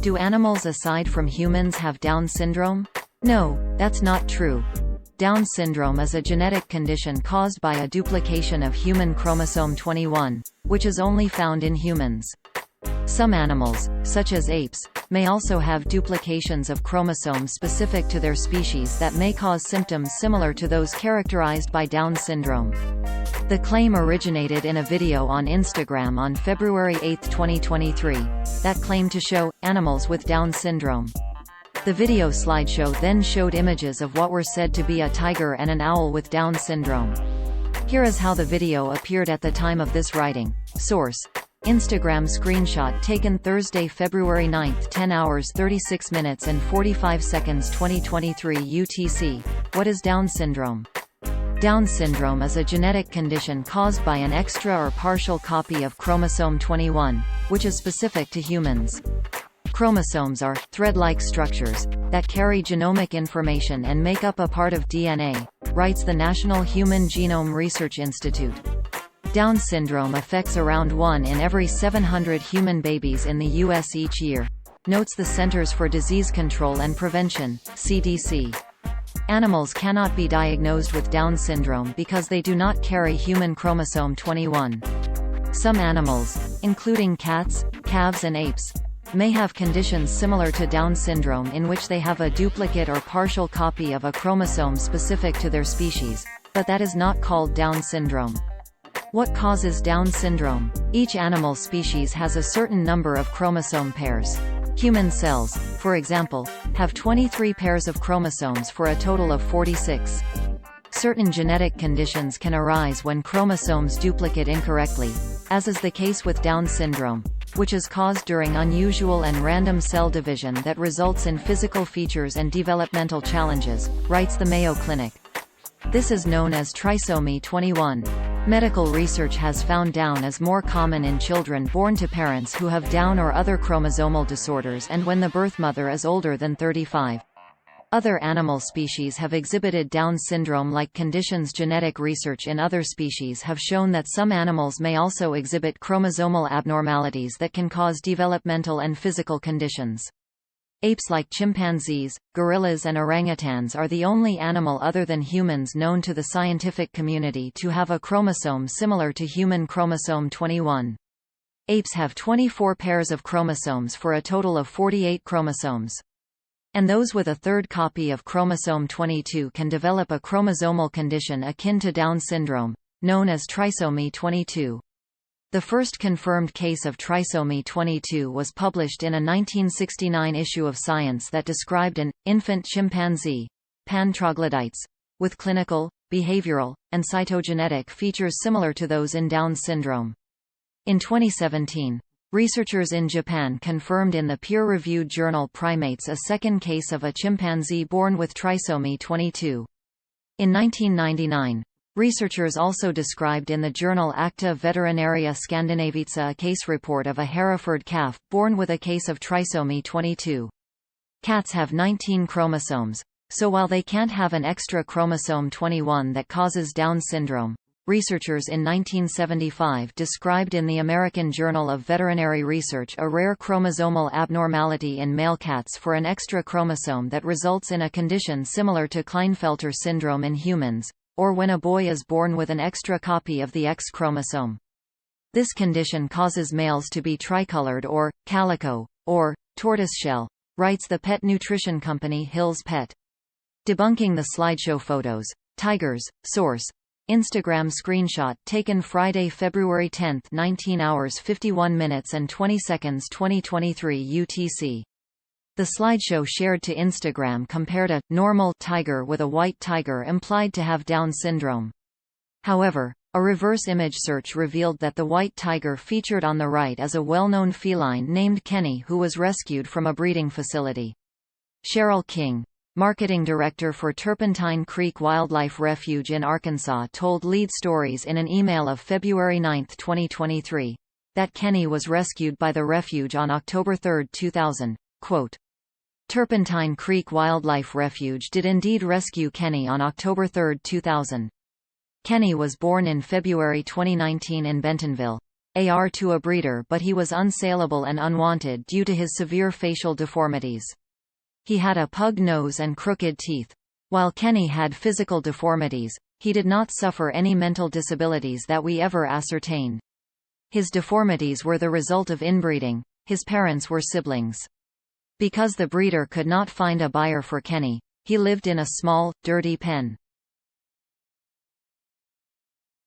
Do animals aside from humans have Down syndrome? No, that's not true. Down syndrome is a genetic condition caused by a duplication of human chromosome 21, which is only found in humans. Some animals, such as apes, may also have duplications of chromosomes specific to their species that may cause symptoms similar to those characterized by Down syndrome. The claim originated in a video on Instagram on February 8, 2023, that claimed to show animals with Down syndrome. The video slideshow then showed images of what were said to be a tiger and an owl with Down syndrome. Here is how the video appeared at the time of this writing. Source: Instagram screenshot taken Thursday, February 9, 10 hours 36 minutes and 45 seconds 2023 UTC. What is Down syndrome? Down syndrome is a genetic condition caused by an extra or partial copy of chromosome 21, which is specific to humans. Chromosomes are thread-like structures that carry genomic information and make up a part of DNA, writes the National Human Genome Research Institute. Down syndrome affects around 1 in every 700 human babies in the U.S. each year, notes the Centers for Disease Control and Prevention, CDC. Animals cannot be diagnosed with Down syndrome because they do not carry human chromosome 21. Some animals, including cats, calves and apes, may have conditions similar to Down syndrome in which they have a duplicate or partial copy of a chromosome specific to their species, but that is not called Down syndrome. What causes Down syndrome? Each animal species has a certain number of chromosome pairs. Human cells, for example, have 23 pairs of chromosomes for a total of 46. Certain genetic conditions can arise when chromosomes duplicate incorrectly, as is the case with Down syndrome, which is caused during unusual and random cell division that results in physical features and developmental challenges, writes the Mayo Clinic. This is known as trisomy 21. Medical research has found Down is more common in children born to parents who have Down or other chromosomal disorders and when the birth mother is older than 35. Other animal species have exhibited Down syndrome-like conditions. Genetic research in other species have shown that some animals may also exhibit chromosomal abnormalities that can cause developmental and physical conditions. Apes like chimpanzees, gorillas and orangutans are the only animal other than humans known to the scientific community to have a chromosome similar to human chromosome 21. Apes have 24 pairs of chromosomes for a total of 48 chromosomes. And those with a third copy of chromosome 22 can develop a chromosomal condition akin to Down syndrome, known as trisomy 22. The first confirmed case of trisomy 22 was published in a 1969 issue of Science that described an infant chimpanzee, Pan troglodytes, with clinical, behavioral, and cytogenetic features similar to those in Down syndrome. In 2017, researchers in Japan confirmed in the peer-reviewed journal Primates a second case of a chimpanzee born with trisomy 22. In 1999, researchers also described in the journal Acta Veterinaria Scandinavica a case report of a Hereford calf, born with a case of trisomy 22. Cats have 19 chromosomes, so while they can't have an extra chromosome 21 that causes Down syndrome, researchers in 1975 described in the American Journal of Veterinary Research a rare chromosomal abnormality in male cats for an extra chromosome that results in a condition similar to Klinefelter syndrome in humans, or when a boy is born with an extra copy of the X chromosome. This condition causes males to be tricolored or calico, or tortoiseshell, writes the pet nutrition company Hill's Pet. Debunking the slideshow photos. Tigers. Source: Instagram screenshot taken Friday, February 10, 19 hours 51 minutes and 20 seconds 2023 UTC. The slideshow shared to Instagram compared a normal tiger with a white tiger implied to have Down syndrome. However, a reverse image search revealed that the white tiger featured on the right is a well-known feline named Kenny who was rescued from a breeding facility. Cheryl King, marketing director for Turpentine Creek Wildlife Refuge in Arkansas, told Lead Stories in an email of February 9, 2023, that Kenny was rescued by the refuge on October 3, 2000. Quote, Turpentine Creek Wildlife Refuge did indeed rescue Kenny on October 3, 2000. Kenny was born in February 2019 in Bentonville, AR to a breeder, but he was unsaleable and unwanted due to his severe facial deformities. He had a pug nose and crooked teeth. While Kenny had physical deformities, he did not suffer any mental disabilities that we ever ascertained. His deformities were the result of inbreeding. His parents were siblings. Because the breeder could not find a buyer for Kenny, he lived in a small, dirty pen.